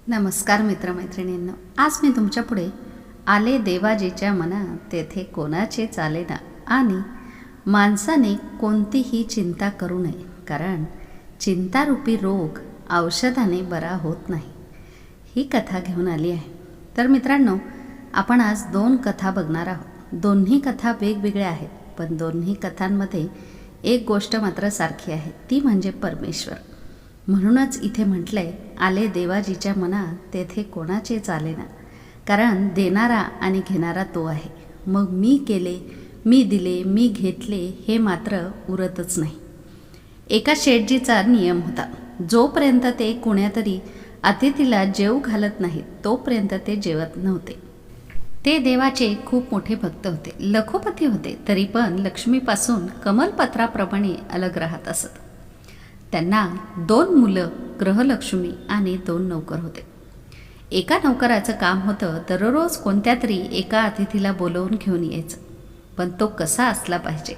नमस्कार मित्रमैत्रिणींनो, आज मी तुमच्या पुढे आले देवाजीच्या मना तेथे कोणाचे चालेना आणि माणसाने कोणतीही चिंता करू नये, कारण चिंतारूपी रोग औषधाने बरा होत नाही, ही कथा घेऊन आली आहे. तर मित्रांनो, आपण आज 2 कथा बघणार आहोत. दोन्ही कथा वेगवेगळ्या आहेत, पण दोन्ही कथांमध्ये एक गोष्ट मात्र सारखी आहे, ती म्हणजे परमेश्वर. म्हणूनच इथे म्हटलंय, आले देवाजीच्या मना तेथे कोणाचे चालेना, कारण देणारा आणि घेणारा तो आहे. मग मी केले, मी दिले, मी घेतले हे मात्र उरतच नाही. एका शेठजीचा नियम होता, जोपर्यंत ते कोण्यातरी अतिथीला जेव घालत नाहीत तोपर्यंत ते जेवत नव्हते. ते देवाचे खूप मोठे भक्त होते, लखोपती होते, तरी पण लक्ष्मीपासून कमलपत्राप्रमाणे अलग राहत असत. त्यांना 2 मुलं, ग्रहलक्ष्मी आणि 2 नौकर होते. एका नौकराचं काम होतं दररोज कोणत्या तरी एका अतिथीला बोलवून घेऊन यायचं, पण तो कसा असला पाहिजे,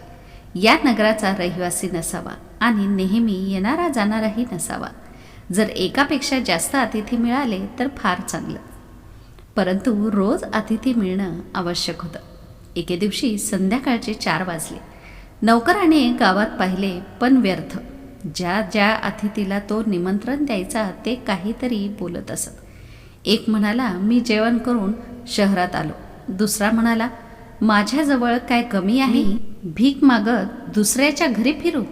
या नगराचा रहिवासी नसावा आणि नेहमी येणारा जाणाराही नसावा. जर एकापेक्षा जास्त अतिथी मिळाले तर फार चांगलं, परंतु रोज अतिथी मिळणं आवश्यक होतं. एके दिवशी संध्याकाळचे 4 वाजले. नौकराने गावात पाहिले, पण व्यर्थ. ज्या ज्या अतिथीला तो निमंत्रण द्यायचा ते काहीतरी बोलत असत. एक म्हणाला, मी जेवण करून शहरात आलो. दुसरा म्हणाला, माझ्याजवळ काय कमी आहे, भीक मागत दुसऱ्याच्या घरी फिरू.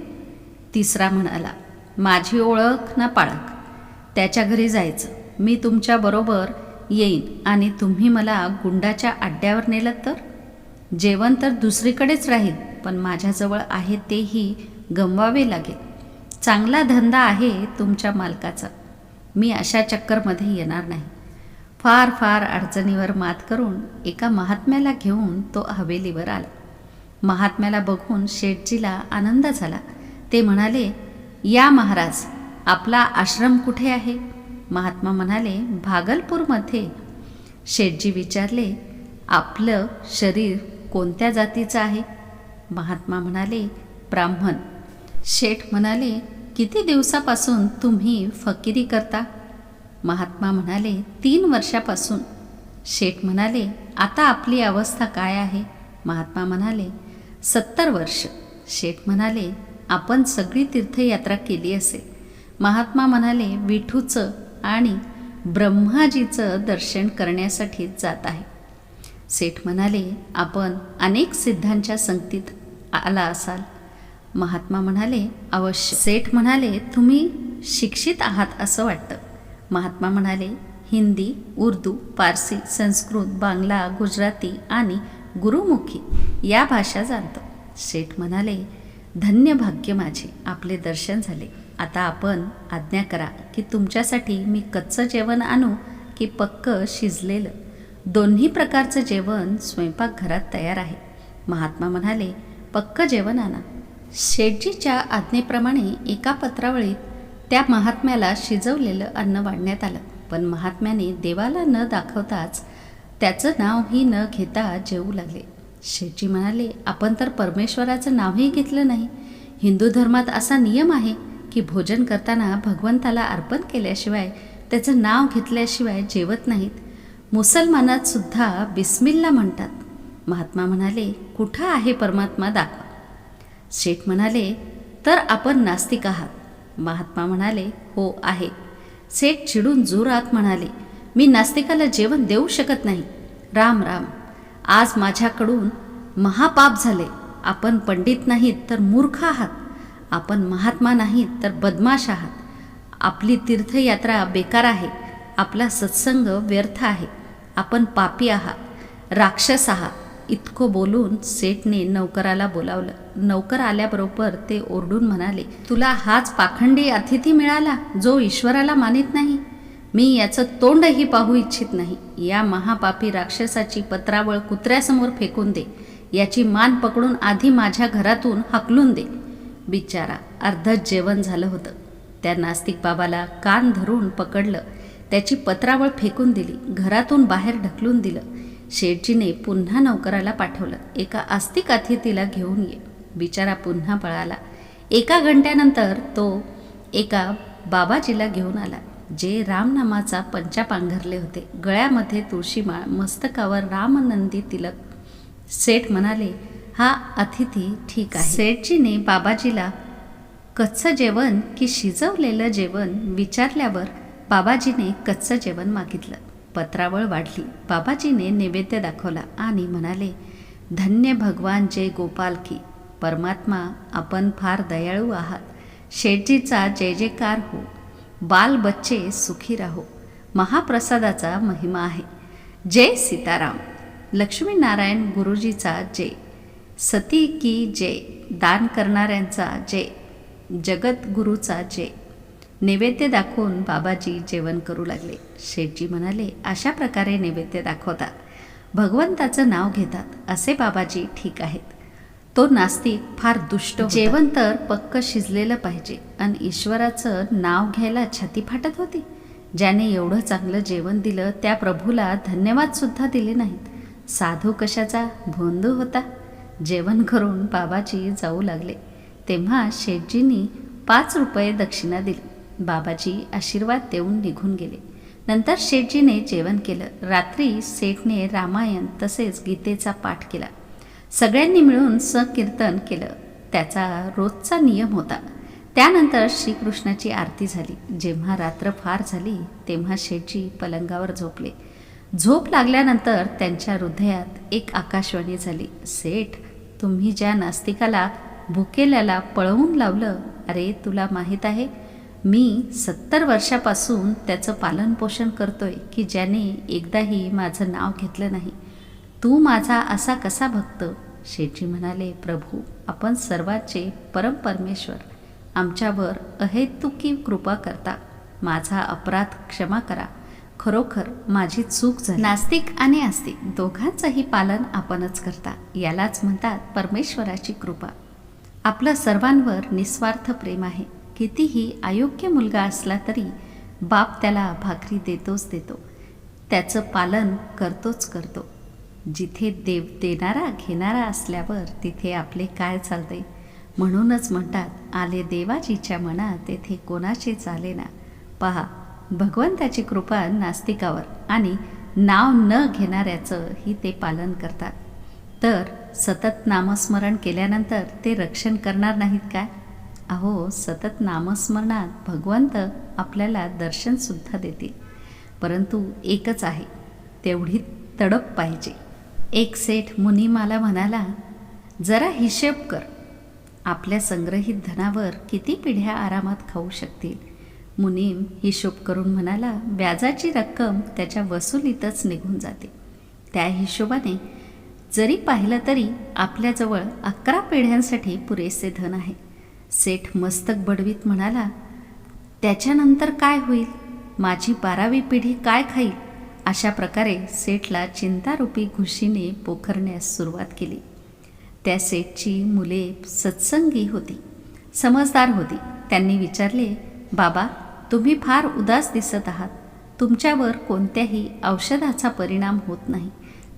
तिसरा म्हणाला, माझी ओळख ना पाळख, त्याच्या घरी जायचं, मी तुमच्याबरोबर येईन आणि तुम्ही मला गुंडाच्या अड्ड्यावर नेलं तर. जेवण तर दुसरीकडेच राहील, पण माझ्याजवळ आहे तेही गमवावे लागेल. चांगला धंदा आहे तुमच्या मालकाचा, मी अशा चक्करमध्ये येणार नाही. फार फार अडचणीवर मात करून एका महात्म्याला घेऊन तो हवेलीवर आला. महात्म्याला बघून शेठजीला आनंद झाला. ते म्हणाले, या महाराज, आपला आश्रम कुठे आहे? महात्मा म्हणाले, भागलपूरमध्ये. शेठजी विचारले, आपलं शरीर कोणत्या जातीचं आहे? महात्मा म्हणाले, ब्राह्मण. शेठ म्हणाले, किती दिवसापासून तुम्ही फकिरी करता? महात्मा म्हणाले, 3 वर्षापासून. शेठ म्हणाले, आता आपली अवस्था काय आहे? महात्मा म्हणाले, 70 वर्ष. शेठ म्हणाले, आपण सगळी तीर्थयात्रा केली असेल. महात्मा म्हणाले, विठूचं आणि ब्रह्माजीचं दर्शन करण्यासाठी जात आहे. शेठ म्हणाले, आपण अनेक सिद्धांच्या संगतीत आला असाल. महात्मा म्हणाले, अवश्य. शेठ म्हणाले, तुम्ही शिक्षित आहात असं वाटतं. महात्मा म्हणाले, हिंदी, उर्दू, पारसी, संस्कृत, बांगला, गुजराती आणि गुरुमुखी या भाषा जाणतो. शेठ म्हणाले, धन्य भाग्य माझे, आपले दर्शन झाले. आता आपण आज्ञा करा की तुमच्यासाठी मी कच्चं जेवण आणू की पक्क शिजलेलं? दोन्ही प्रकारचं जेवण स्वयंपाकघरात तयार आहे. महात्मा म्हणाले, पक्क जेवण आणा. शेठजीच्या आज्ञेप्रमाणे एका पत्रावळीत त्या महात्म्याला शिजवलेलं अन्न वाढण्यात आलं, पण महात्म्याने देवाला न दाखवताच त्याचं नावही न घेता जेवू लागले. शेठजी म्हणाले, आपण तर परमेश्वराचं नावही घेतलं नाही. हिंदू धर्मात असा नियम आहे की भोजन करताना भगवंताला अर्पण केल्याशिवाय, त्याचं नाव घेतल्याशिवाय जेवत नाहीत. मुसलमानात सुद्धा बिस्मिल्ला म्हणतात. महात्मा म्हणाले, कुठं आहे परमात्मा, दाखवा. शेठ म्हणाले, तर आपण नास्तिक आहात. महात्मा म्हणाले, हो आहे. शेठ चिडून जोरात म्हणाले, मी नास्तिकाला जेवण देऊ शकत नाही. राम राम, आज माझ्याकडून महापाप झाले. आपण पंडित नाहीत तर मूर्ख आहात. आपण महात्मा नाहीत तर बदमाश आहात. आपली तीर्थयात्रा बेकार आहे. आपला सत्संग व्यर्थ आहे. आपण पापी आहात, राक्षस आहात. इतकं बोलून शेठने नौकराला बोलावलं. नौकर आल्याबरोबर ते ओरडून म्हणाले, तुला हाच पाखंडी अतिथी मिळाला जो ईश्वराला मानित नाही? मी याचं तोंडही पाहू इच्छित नाही. या महापापी राक्षसाची पत्रावळ कुत्र्यासमोर फेकून दे. याची मान पकडून आधी माझ्या घरातून हाकलून दे. बिचारा, अर्धच जेवण झालं होतं. त्या नास्तिक बाबाला कान धरून पकडलं, त्याची पत्रावळ फेकून दिली, घरातून बाहेर ढकलून दिलं. शेठजीने पुन्हा नौकराला पाठवलं, एका आस्तिक अतिथीला घेऊन ये. बिचारा पुन्हा पळाला. 1 घंट्यानंतर तो एका बाबाजीला घेऊन आला. जे रामनामाचा पंचा पांघरले होते, गळ्यामध्ये तुळशीमाळ, मस्तकावर रामनंदी तिलक. सेठ म्हणाले, हा अतिथी ठीक आहे. सेठजीने बाबाजीला कच्चं जेवण की शिजवलेलं जेवण विचारल्यावर बाबाजीने कच्चं जेवण मागितलं. पत्रावळ वाढली. बाबाजीने नैवेद्य दाखवला आणि म्हणाले, धन्य भगवान जय गोपाल की. परमात्मा, आपण फार दयाळू आहात. शेठजीचा जय जयकार हो. बाल बच्चे सुखी राहो. महाप्रसादाचा महिमा आहे. जय सीताराम. लक्ष्मीनारायण गुरुजीचा जय. सती की जय. दान करणाऱ्यांचा जय. जगद्गुरूचा जय. नैवेद्य दाखवून बाबाजी जेवण करू लागले. शेठजी म्हणाले, अशा प्रकारे नैवेद्य दाखवतात, भगवंताचं नाव घेतात असे बाबाजी ठीक आहेत. तो नास्तिक फार दुष्ट होता. जेवण तर पक्क शिजलेलं पाहिजे आणि ईश्वराचं नाव घ्यायला छाती फाटत होती. ज्याने एवढं चांगलं जेवण दिलं त्या प्रभूला धन्यवाद सुद्धा दिले नाहीत. साधू कशाचा भोंदू होता. जेवण करून बाबाजी जाऊ लागले तेव्हा शेठजींनी 5 रुपये दक्षिणा दिली. बाबाजी आशीर्वाद देऊन निघून गेले. नंतर शेठजीने जेवण केलं. रात्री सेठने रामायण तसेच गीतेचा पाठ केला. सगळ्यांनी मिळून संकीर्तन केलं. त्याचा रोजचा नियम होता. त्यानंतर श्रीकृष्णाची आरती झाली. जेव्हा रात्र फार झाली तेव्हा शेठजी पलंगावर झोपले. झोप लागल्यानंतर त्यांच्या हृदयात एक आकाशवाणी झाली, सेठ, तुम्ही ज्या नास्तिकाला भुकेल्याला पळवून लावलं, अरे तुला माहीत आहे मी 70 वर्षापासून त्याचं पालनपोषण करतोय की ज्याने एकदाही माझं नाव घेतलं नाही. तू माझा असा कसा भक्त. शेठजी म्हणाले, प्रभू, आपण सर्वांचे परमपरमेश्वर, आमच्यावर अहेतुकी कृपा करता. माझा अपराध क्षमा करा. खरोखर माझी चूक झाली. नास्तिक आणि आस्तिक दोघांचंही पालन आपणच करता. यालाच म्हणतात परमेश्वराची कृपा. आपलं सर्वांवर निस्वार्थ प्रेम आहे. कितीही अयोग्य मुलगा असला तरी बाप त्याला भाकरी देतोच देतो. त्याचं पालन करतोच करतो. जिथे देव देणारा घेणारा असल्यावर तिथे आपले काय चालते. म्हणूनच म्हणतात, आले देवाजीच्या मना तेथे कोणाचे चालेना. पहा, भगवंताची कृपा नास्तिकावर आणि नाव न घेणाऱ्याचं ही ते पालन करतात. तर सतत नामस्मरण केल्यानंतर ते रक्षण करणार नाहीत काय. अहो, सतत नामस्मरणात भगवंत आपल्याला दर्शनसुद्धा देतील. परंतु एकच आहे, तेवढी तडप पाहिजे. एक सेठ मुनिमाला म्हणाला, जरा हिशेब कर. आपल्या संग्रहित धनावर किती पिढ्या आरामात खाऊ शकतील. मुनीम हिशोब करून म्हणाला, व्याजाची रक्कम त्याच्या वसुलीतच निघून जाते. त्या हिशोबाने जरी पाहिलं तरी आपल्याजवळ 11 पिढ्यांसाठी पुरेसे धन आहे. सेठ मस्तक बडवीत म्हणाला, त्याच्यानंतर काय होईल. माझी 12वी पिढी काय खाईल. अशा प्रकारे सेठला चिंतारूपी घुशीने पोखरण्यास सुरुवात केली. त्या सेठची मुले सत्संगी होती, समजदार होती. त्यांनी विचारले, बाबा, तुम्ही फार उदास दिसत आहात. तुमच्यावर कोणत्याही औषधाचा परिणाम होत नाही.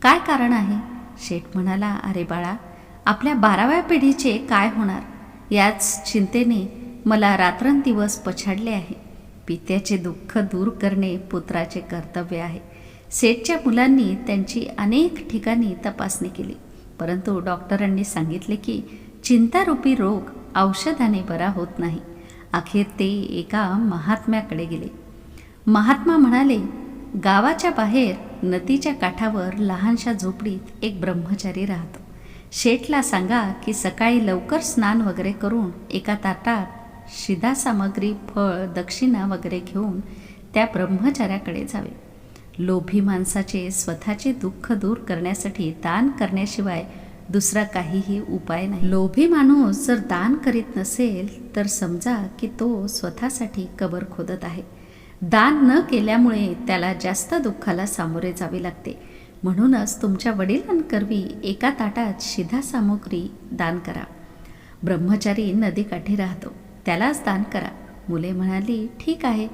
काय कारण आहे. शेठ म्हणाला, अरे बाळा, आपल्या 12व्या पिढीचे काय होणार याच चिंतेने मला रात्रंदिवस पछाडले आहे. पित्याचे दुःख दूर करणे पुत्राचे कर्तव्य आहे. सेठच्या मुलांनी त्यांची अनेक ठिकाणी तपासणी केली, परंतु डॉक्टरांनी सांगितले की चिंतारूपी रोग औषधाने बरा होत नाही. अखेर ते एका महात्म्याकडे गेले. महात्मा म्हणाले, गावाच्या बाहेर नदीच्या काठावर लहानशा झोपडीत एक ब्रह्मचारी राहतो. शेठला सांगा की सकाळी लवकर स्नान वगैरे करून एका ताटात शिधा सामग्री, फळ, दक्षिणा वगैरे घेऊन त्या ब्रह्मचार्याकडे जावे. लोभी माणसाचे स्वतःचे दुःख दूर करण्यासाठी दान करण्याशिवाय दुसरा काहीही उपाय नाही. लोभी माणूस जर दान करीत नसेल तर समजा की तो स्वतःसाठी कबर खोदत आहे. दान न केल्यामुळे त्याला जास्त दुःखाला सामोरे जावे लागते. म्हणूनच तुमच्या वडिलांकरवी एका ताटात शिधा सामग्री दान करा. ब्रह्मचारी नदीकाठी राहतो, त्यालाच दान करा. मुले म्हणाली, ठीक आहे,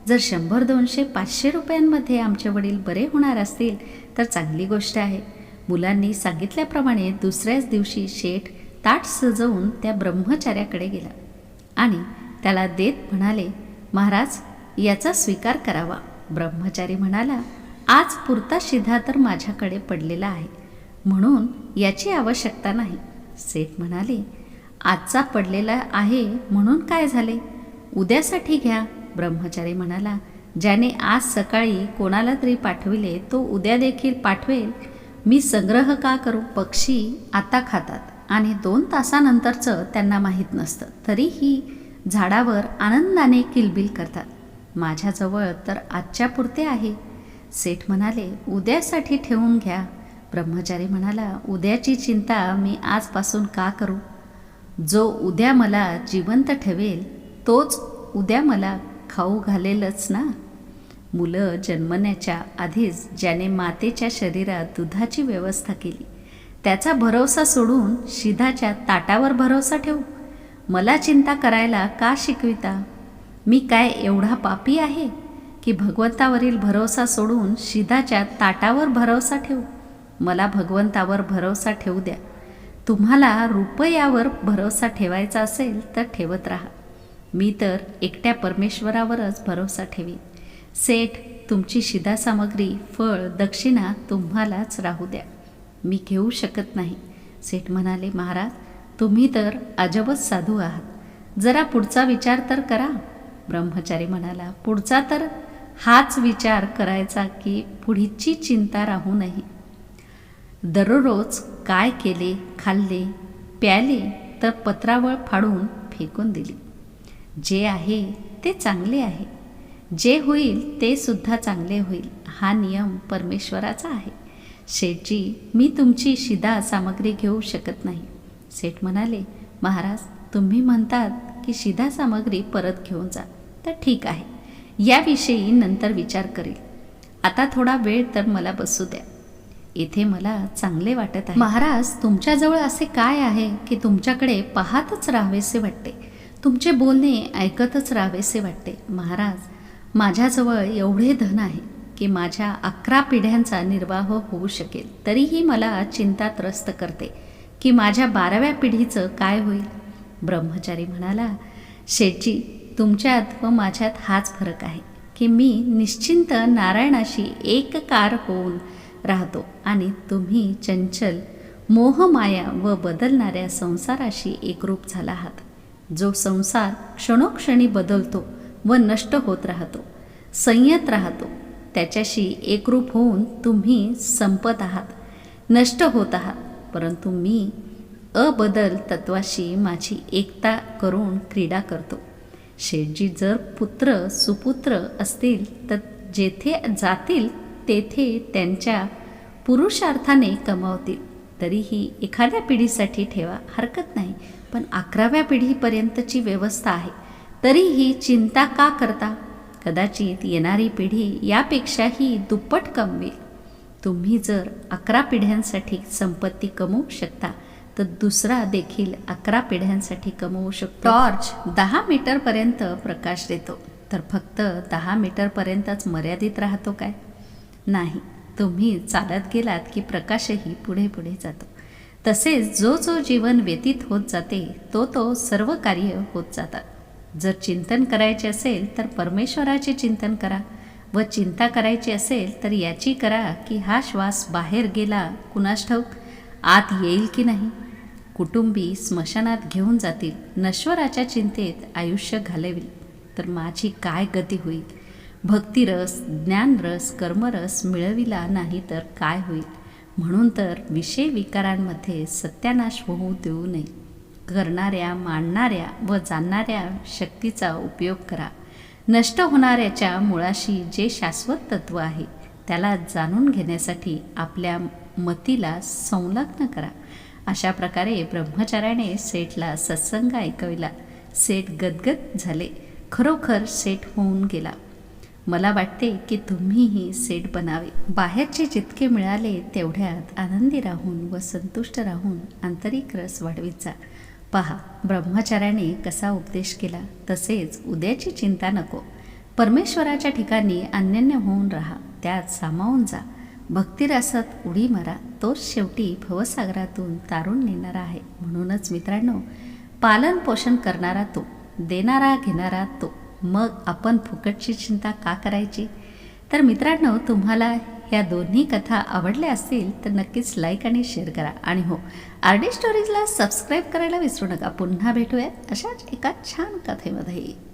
जर 100, 200, 500 रुपयांमध्ये आमचे वडील बरे होणार असतील तर चांगली गोष्ट आहे. मुलांनी सांगितल्याप्रमाणे दुसऱ्याच दिवशी शेठ ताट सजवून त्या ब्रह्मचार्याकडे गेला आणि त्याला देत म्हणाले, महाराज, याचा स्वीकार करावा. ब्रह्मचारी म्हणाला, आज पुरता शिधा तर माझ्याकडे पडलेला आहे, म्हणून याची आवश्यकता नाही. सेठ म्हणाले, आजचा पडलेला आहे म्हणून काय झाले, उद्यासाठी घ्या. ब्रह्मचारी म्हणाला, ज्याने आज सकाळी कोणाला तरी पाठविले तो उद्या देखील पाठवेल. मी संग्रह का करू. पक्षी आता खातात आणि 2 तासानंतरचं त्यांना माहीत नसतं, तरीही झाडावर आनंदाने किलबिल करतात. माझ्याजवळ तर आजच्या पुरते आहे. सेठ म्हणाले, उद्यासाठी ठेवून घ्या. ब्रह्मचारी म्हणाला, उद्याची चिंता मी आजपासून का करू. जो उद्या मला जिवंत ठेवेल तोच उद्या मला खाऊ घालेलच ना. मुलं जन्मण्याच्या आधीच ज्याने मातेच्या शरीरात दुधाची व्यवस्था केली, त्याचा भरोसा सोडून शिधाच्या ताटावर भरोसा ठेवू. मला चिंता करायला का शिकविता. मी काय एवढा पापी आहे की भगवंतावरील भरोसा सोडून शिधाच्या ताटावर भरोसा ठेवू. मला भगवंतावर भरोसा ठेवू द्या. तुम्हाला रुपयावर भरोसा ठेवायचा असेल तर ठेवत राहा. मी तर एकट्या परमेश्वरावरच भरोसा ठेवीन. सेठ, तुमची शिधा सामग्री, फळ, दक्षिणा तुम्हालाच राहू द्या. मी घेऊ शकत नाही. सेठ म्हणाले, महाराज, तुम्ही तर अजबच साधू आहात. जरा पुढचा विचार तर करा. ब्रह्मचारी म्हणाला, पुढचा तर हाच विचार करायचा की पुढची चिंता राहू नये. दररोज काय केले, खाल्ले, प्याले तर पत्रावळ फाडून फेकून दिली. जे आहे ते चांगले आहे, जे होईल ते सुद्धा चांगले होईल, हा नियम परमेश्वराचा आहे. शेठजी, मी तुमची शिधा सामग्री घेऊ शकत नाही. सेठ म्हणाले, महाराज, तुम्ही म्हणतात की शिधा सामग्री परत घेऊन जा, तर ठीक आहे. याविषयी नंतर विचार करेल. आता थोडा वेळ तर मला बसू द्या. इथे मला चांगले वाटत आहे. महाराज, तुमच्याजवळ असे काय आहे की तुमच्याकडे पाहतच राहावेसे वाटते, तुमचे बोलणे ऐकतच राहावेसे वाटते. महाराज, माझ्याजवळ एवढे धन आहे की माझ्या 11 पिढ्यांचा निर्वाह होऊ शकेल. तरीही मला चिंता त्रस्त करते की माझ्या 12व्या पिढीचं काय होईल. ब्रह्मचारी म्हणाला, शेठजी, तुमच्यात व माझ्यात हाच फरक आहे की मी निश्चिंत नारायणाशी एककार होऊन राहतो आणि तुम्ही चंचल मोहमाया व बदलणाऱ्या संसाराशी एकरूप झाला आहात. जो संसार क्षणोक्षणी बदलतो व नष्ट होत राहतो, संयत राहतो, त्याच्याशी एकरूप होऊन तुम्ही संपत आहात, नष्ट होत आहात. परंतु मी अबदल तत्वाशी माझी एकता करून क्रीडा करतो. शेठजी, जर पुत्र सुपुत्र असतील तर जेथे जातील तेथे त्यांच्या पुरुषार्थाने कमावतील. तरीही एखाद्या पिढीसाठी ठेवा, हरकत नाही, पण 11व्या पिढीपर्यंतची व्यवस्था आहे. तरीही चिंता का करता. कदाचित येणारी पिढी यापेक्षाही दुप्पट कमवेल. तुम्ही जर 11 पिढ्यांसाठी संपत्ती कमवू शकता तर दुसरा देखील 11 पिढ्यांसाठी कमवू शकतो. टॉर्च 10 मीटरपर्यंत प्रकाश देतो, तर फक्त 10 मीटरपर्यंतच मर्यादित राहतो काय. नाही, तुम्ही चालत गेलात की प्रकाशही पुढे पुढे जातो. तसेच जो जो जीवन व्यतीत होत जाते तो सर्व कार्य होत जातात. जर चिंतन करायचे असेल तर परमेश्वराचे चिंतन करा, व चिंता करायची असेल तर याची करा की हा श्वास बाहेर गेला कुणास ठाऊक आत येईल की नाही. कुटुंबी स्मशानात घेऊन जातील, नश्वराच्या चिंतेत आयुष्य घालवेल, तर माझी काय गती होईल. भक्तिरस, ज्ञानरस, कर्मरस मिळविला नाही तर काय होईल. म्हणून तर विषय विकारांमध्ये सत्यानाश होऊ देऊ नये. करणाऱ्या, मांडणाऱ्या व जाणणाऱ्या शक्तीचा उपयोग करा. नष्ट होणाऱ्याच्या मुळाशी जे शाश्वत तत्व आहे त्याला जाणून घेण्यासाठी आपल्या मतीला संलग्न करा. अशा प्रकारे ब्रह्मचार्याने सेठला सत्संग ऐकविला. सेठ गदगद झाले, खरोखर सेठ होऊन गेला. मला वाटते की तुम्हीही सेठ बनावे. बाहेरचे जितके मिळाले तेवढ्यात आनंदी राहून व संतुष्ट राहून आंतरिक रस वाढवीत जा. पहा, ब्रह्मचार्याने कसा उपदेश केला. तसेच उद्याची चिंता नको. परमेश्वराच्या ठिकाणी अनन्य होऊन राहा, त्यात सामावून जा. भक्तिरसात उडी मारा, तोच शेवटी भवसागरातून तारून नेणारा आहे. म्हणूनच मित्रांनो, पालन पोषण करणारा तो, देणारा घेणारा तो, मग आपण फुकटची चिंता का करायची? तर मित्रांनो, तुम्हाला ह्या दोन्ही कथा आवडल्या असतील तर नक्कीच लाईक आणि शेअर करा. आणि हो, RD स्टोरीजला सबस्क्राईब करायला विसरू नका. पुन्हा भेटूया अशाच एका छान कथेमध्ये.